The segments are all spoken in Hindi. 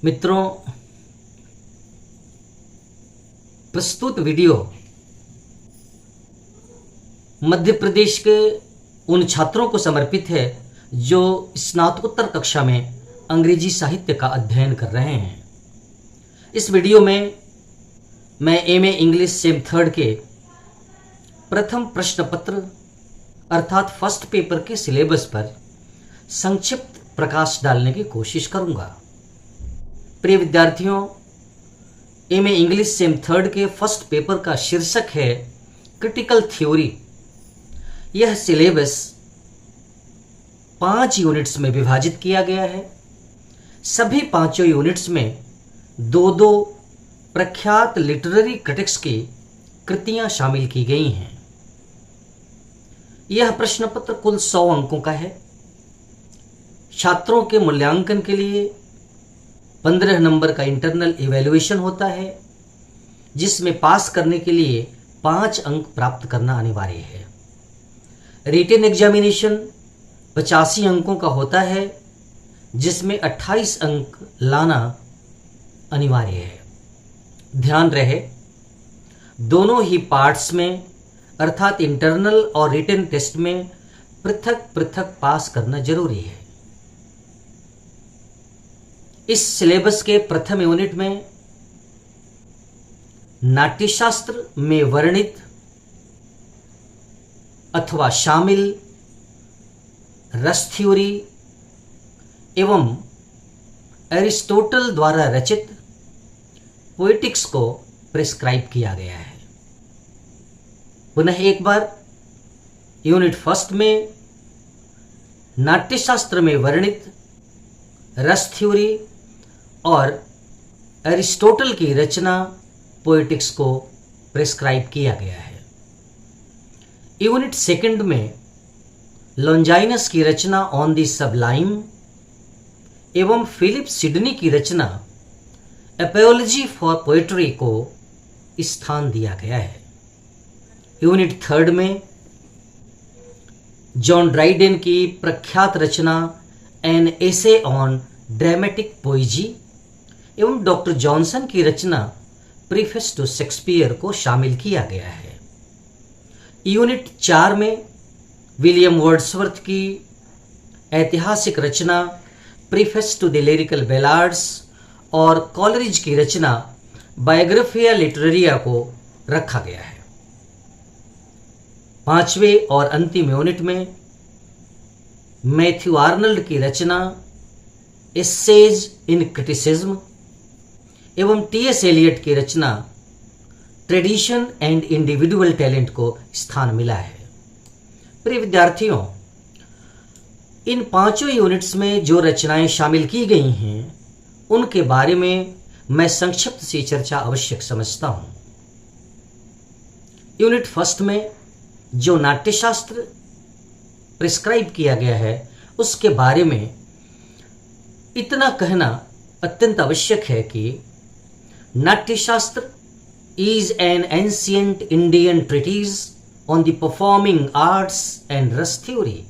मित्रों, प्रस्तुत वीडियो मध्य प्रदेश के उन छात्रों को समर्पित है जो स्नातकोत्तर कक्षा में अंग्रेजी साहित्य का अध्ययन कर रहे हैं। इस वीडियो में मैं एमए इंग्लिश सेम थर्ड के प्रथम प्रश्न पत्र अर्थात फर्स्ट पेपर के सिलेबस पर संक्षिप्त प्रकाश डालने की कोशिश करूंगा। प्रिय विद्यार्थियों, एमए इंग्लिश सेम थर्ड के फर्स्ट पेपर का शीर्षक है क्रिटिकल थ्योरी। यह सिलेबस 5 यूनिट्स में विभाजित किया गया है। सभी 5 यूनिट्स में 2-2 प्रख्यात लिटरेरी क्रिटिक्स की कृतियां शामिल की गई हैं। यह प्रश्न पत्र कुल 100 अंकों का है। छात्रों के मूल्यांकन के लिए 15 नंबर का इंटरनल इवैल्यूएशन होता है, जिसमें पास करने के लिए 5 अंक प्राप्त करना अनिवार्य है। रिटन एग्जामिनेशन 85 अंकों का होता है, जिसमें 28 अंक लाना अनिवार्य है। ध्यान रहे, दोनों ही पार्ट्स में अर्थात इंटरनल और रिटन टेस्ट में पृथक पृथक पास करना जरूरी है। इस सिलेबस के प्रथम यूनिट में नाट्यशास्त्र में वर्णित अथवा शामिल रस थ्योरी एवं एरिस्टोटल द्वारा रचित पोएटिक्स को प्रिस्क्राइब किया गया है। पुनः एक बार, यूनिट फर्स्ट में नाट्यशास्त्र में वर्णित रस थ्योरी और एरिस्टोटल की रचना पोएटिक्स को प्रिस्क्राइब किया गया है। यूनिट सेकंड में लॉन्जाइनस की रचना ऑन द सबलाइम एवं फिलिप सिडनी की रचना एपोलॉजी फॉर पोएट्री को स्थान दिया गया है। यूनिट थर्ड में जॉन ड्राइडेन की प्रख्यात रचना an essay on dramatic poesy एवं डॉक्टर जॉनसन की रचना प्रीफेस टू शेक्सपियर को शामिल किया गया है। यूनिट 4 में विलियम वर्ड्सवर्थ की ऐतिहासिक रचना प्रीफेस टू द लिरिकल बैलाड्स और कॉलरिज की रचना बायोग्राफिया लिटरेरिया को रखा गया है। 5वें और अंतिम यूनिट में मैथ्यू आर्नल्ड की रचना एसेज इन क्रिटिसिज्म एवं टीएस एलियट की रचना ट्रेडिशन एंड इंडिविजुअल टैलेंट को स्थान मिला है। प्रिय विद्यार्थियों, इन 5 यूनिट्स में जो रचनाएं शामिल की गई हैं, उनके बारे में मैं संक्षिप्त सी चर्चा आवश्यक समझता हूं। यूनिट फर्स्ट में जो नाट्यशास्त्र प्रिस्क्राइब किया गया है, उसके बारे में इतना कहना अत्यंत आवश्यक है कि Natyashastra is an ancient Indian treatise on the performing arts and rasa theory.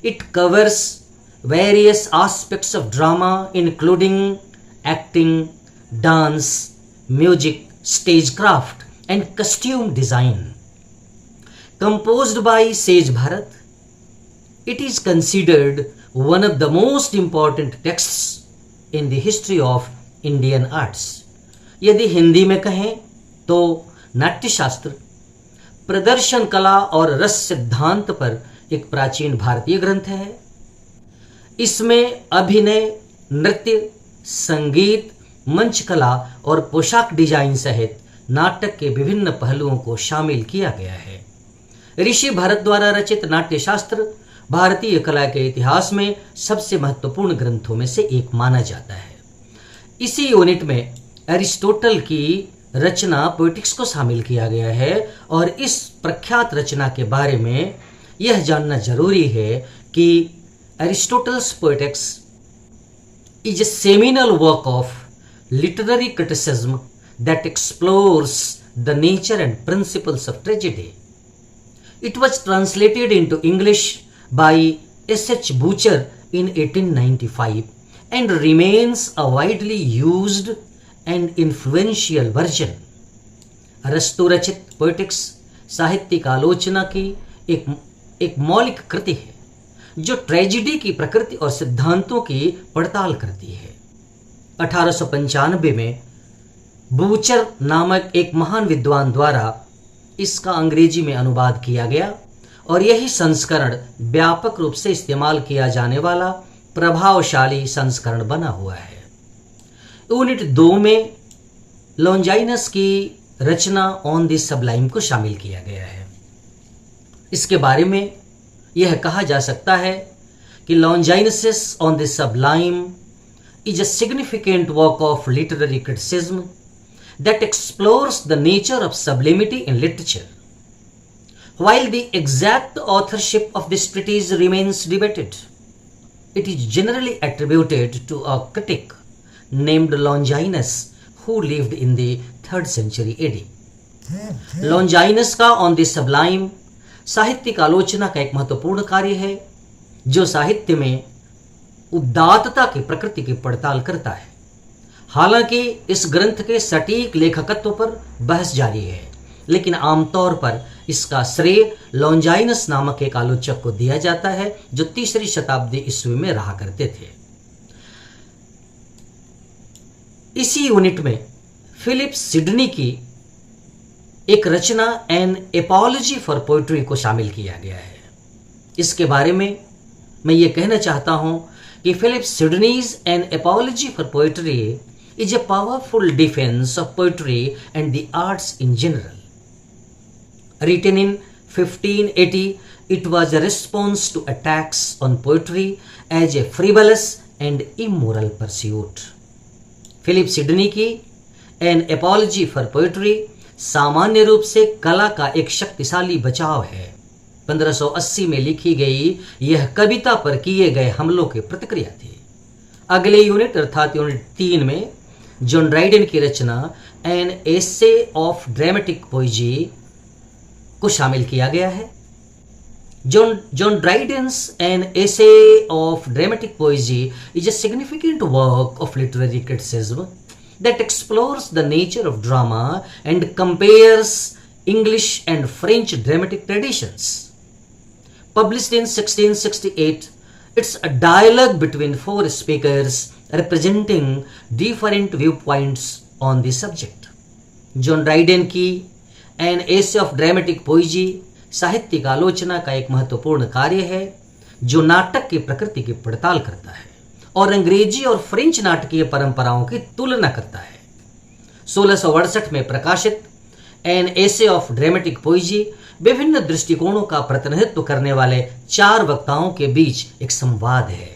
It covers various aspects of drama including acting, dance, music, stagecraft and costume design. Composed by Sage Bharat, it is considered one of the most important texts in the history of Indian arts. यदि हिंदी में कहें तो नाट्यशास्त्र प्रदर्शन कला और रस सिद्धांत पर एक प्राचीन भारतीय ग्रंथ है। इसमें अभिनय, नृत्य, संगीत, मंच कला और पोशाक डिजाइन सहित नाटक के विभिन्न पहलुओं को शामिल किया गया है। ऋषि भरत द्वारा रचित नाट्यशास्त्र भारतीय कला के इतिहास में सबसे महत्वपूर्ण ग्रंथों में से एक माना जाता है। इसी यूनिट में एरिस्टोटल की रचना पोएटिक्स को शामिल किया गया है और इस प्रख्यात रचना के बारे में यह जानना जरूरी है कि Aristotle's poetics is a seminal work of literary criticism that explores the nature and principles of tragedy. It was translated into English by S.H. Boucher in 1895 and remains a widely used and influential version. अरस्तु रचित पोएटिक्स साहित्यिक आलोचना की एक मौलिक कृति है जो ट्रेजेडी की प्रकृति और सिद्धांतों की पड़ताल करती है। 1895 में बूचर नामक एक महान विद्वान द्वारा इसका अंग्रेजी में अनुवाद किया गया और यही संस्करण व्यापक रूप से इस्तेमाल किया जाने वाला प्रभावशाली संस्करण बना हुआ है। यूनिट 2 में लॉन्जाइनस की रचना ऑन द सबलाइम को शामिल किया गया है। इसके बारे में यह कहा जा सकता है कि Longinus's on the sublime is a significant work of literary criticism that explores the nature of sublimity in literature. While the exact authorship of this treatise remains debated, it is generally attributed to a critic named Longinus who lived in the 3rd century AD. Longinus का On the Sublime साहित्यिक आलोचना का एक महत्वपूर्ण कार्य है जो साहित्य में उदात्तता की प्रकृति की पड़ताल करता है। हालांकि इस ग्रंथ के सटीक लेखकत्व पर बहस जारी है, लेकिन आमतौर पर इसका श्रेय लॉन्जाइनस नामक एक आलोचक को दिया जाता है जो 3री शताब्दी ईस्वी में रहा करते थे। इसी यूनिट में फिलिप सिडनी की एक रचना एन एपोलॉजी फॉर पोएट्री को शामिल किया गया है। इसके बारे में मैं ये कहना चाहता हूं कि Philip Sidney's an apology for poetry is a powerful defence of poetry and the arts in general. Written in 1580, it was a response to attacks on poetry as a frivolous and immoral pursuit. Philip Sidney की एन एपोलॉजी फॉर पोएट्री सामान्य रूप से कला का एक शक्तिशाली बचाव है। 1580 में लिखी गई यह कविता पर किए गए हमलों की प्रतिक्रिया थी। अगले यूनिट अर्थात यूनिट 3 में जॉन ड्राइडन की रचना an essay of dramatic poesy को शामिल किया गया है। John Dryden's an essay of dramatic poesy is a significant work of literary criticism that explores the nature of drama and compares English and French dramatic traditions. Published in 1668, it's a dialogue between 4 speakers representing different viewpoints on the subject. John Dryden की an essay of dramatic poesy साहित्यिक आलोचना का एक महत्वपूर्ण कार्य है जो नाटक की प्रकृति की पड़ताल करता है और अंग्रेजी और फ्रेंच नाटकीय परंपराओं की तुलना करता है। 1668 में प्रकाशित एन एसे ऑफ ड्रामेटिक पोएजी विभिन्न दृष्टिकोणों का प्रतिनिधित्व करने वाले 4 वक्ताओं के बीच एक संवाद है।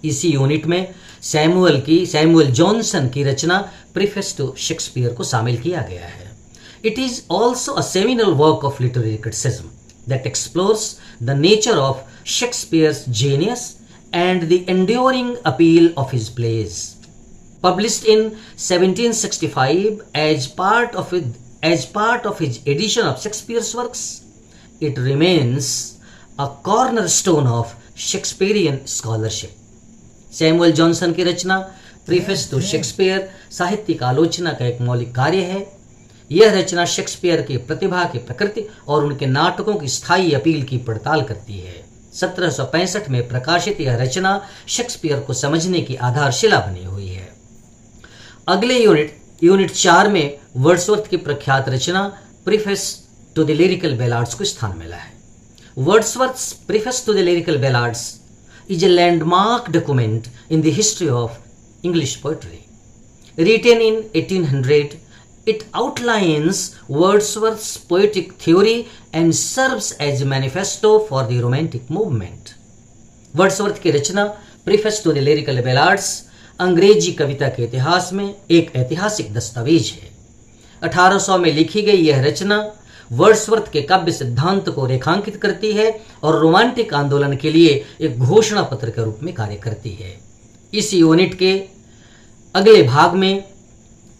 इसी यूनिट में सैमुअल जॉनसन की रचना प्रीफेस टू शेक्सपियर को शामिल किया गया है। It is also a seminal work of literary criticism that explores the nature of Shakespeare's genius and the enduring appeal of his plays. Published in 1765 as part of his edition of Shakespeare's works, it remains a cornerstone of Shakespearean scholarship. Samuel Johnson की रचना प्रीफेस टू शेक्सपियर साहित्यिक आलोचना का एक मौलिक कार्य है। यह रचना शेक्सपियर की प्रतिभा की प्रकृति और उनके नाटकों की स्थायी अपील की पड़ताल करती है। 1765 में प्रकाशित यह रचना शेक्सपियर को समझने की आधारशिला बनी हुई है। अगले यूनिट 4 में वर्ड्सवर्थ की प्रख्यात रचना preface to the lyrical ballads को स्थान मिला है। Wordsworth's preface to the lyrical ballads is a landmark document in the history of English poetry. Written in 1800, it outlines Wordsworth's poetic theory and serves as a manifesto for the Romantic movement. Wordsworth की रचना प्रीफेस टू द लिरिकल बैलाड्स अंग्रेजी कविता के इतिहास में एक ऐतिहासिक दस्तावेज है। 1800 में लिखी गई यह रचना वर्ड्सवर्थ के काव्य सिद्धांत को रेखांकित करती है और रोमांटिक आंदोलन के लिए एक घोषणा पत्र के रूप में कार्य करती है। इस यूनिट के अगले भाग में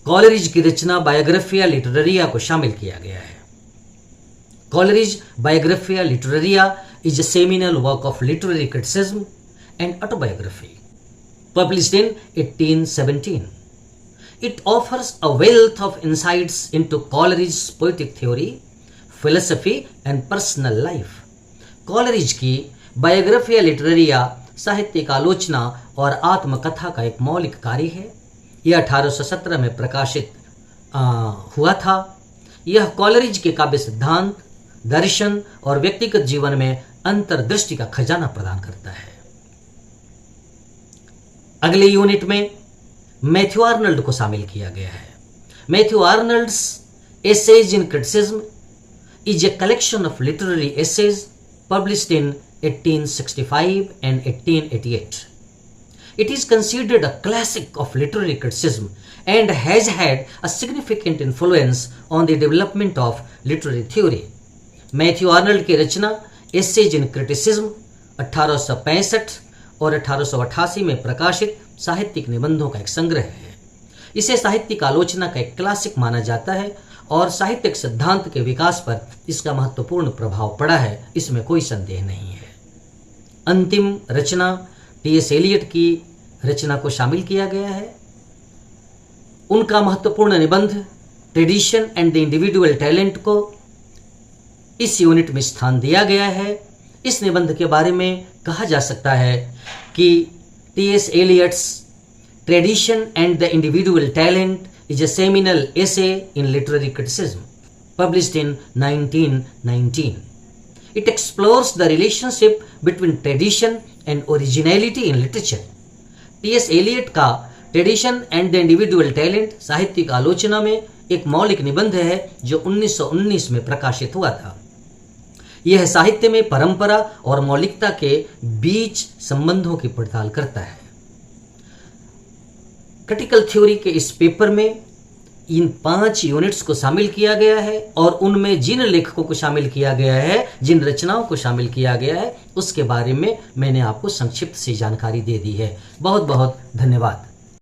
कॉलरिज की रचना बायोग्राफिया लिटरेरिया को शामिल किया गया है। Coleridge Biographia Literaria is a seminal work of literary criticism and autobiography. published in 1817. It offers a wealth of insights into Coleridge's poetic theory, philosophy and personal life. Coleridge की बायोग्राफिया लिटरेरिया साहित्यिक आलोचना और आत्मकथा का एक मौलिक कार्य है। यह 1817 में प्रकाशित हुआ था। यह कॉलरिज के काव्य सिद्धांत, दर्शन और व्यक्तिगत जीवन में अंतर्दृष्टि का खजाना प्रदान करता है। अगले यूनिट में मैथ्यू आर्नल्ड को शामिल किया गया है। Matthew Arnold's essays in criticism is a collection of literary essays published in 1865 and 1888. It is considered a classic of literary criticism and has had a significant influence on the development of literary theory. Matthew Arnold की रचना एसेज इन क्रिटिसिज्म 1865 और 1888 में प्रकाशित साहित्यिक निबंधों का एक संग्रह है। इसे साहित्यिक आलोचना का एक क्लासिक माना जाता है और साहित्यिक सिद्धांत के विकास पर इसका महत्वपूर्ण प्रभाव पड़ा है, इसमें कोई संदेह नहीं है। अंतिम रचना टी.एस. एलियट की रचना को शामिल किया गया है। उनका महत्वपूर्ण निबंध tradition and the individual talent को इस यूनिट में स्थान दिया गया है। इस निबंध के बारे में कहा जा सकता है कि T.S.. Eliot's tradition and the individual talent is a seminal essay in literary criticism, published in 1919. It explores the relationship between tradition and originality in literature. T.S. Eliot का tradition and the individual talent साहित्यिक आलोचना में एक मौलिक निबंध है जो 1919 में प्रकाशित हुआ था। यह साहित्य में परंपरा और मौलिकता के बीच संबंधों की पड़ताल करता है। क्रिटिकल थ्योरी के इस पेपर में इन 5 यूनिट्स को शामिल किया गया है और उनमें जिन लेखकों को शामिल किया गया है, जिन रचनाओं को शामिल किया गया है, उसके बारे में मैंने आपको संक्षिप्त सी जानकारी दे दी है। बहुत बहुत धन्यवाद।